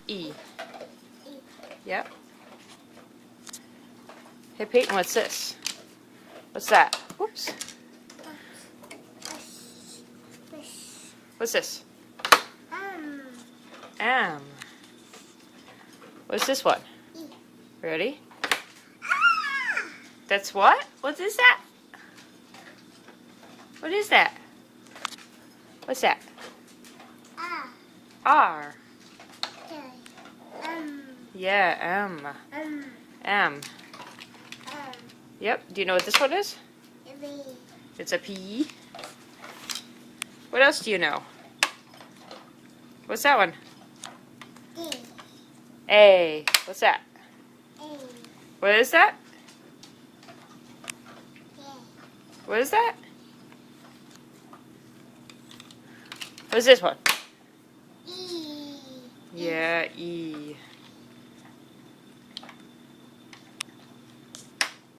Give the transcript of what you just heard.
E. E. Yep. Hey Peyton, what's this? What's that? Whoops. What's this? M. What's this one? E. Ready? That's what? What is that? What is that? What's that? R. Yeah, M. M. Yep. Do you know what this one is? It's a P. What else do you know? What's that one? A. What's that? What is that? What is that? What is this one? E. Yeah, E.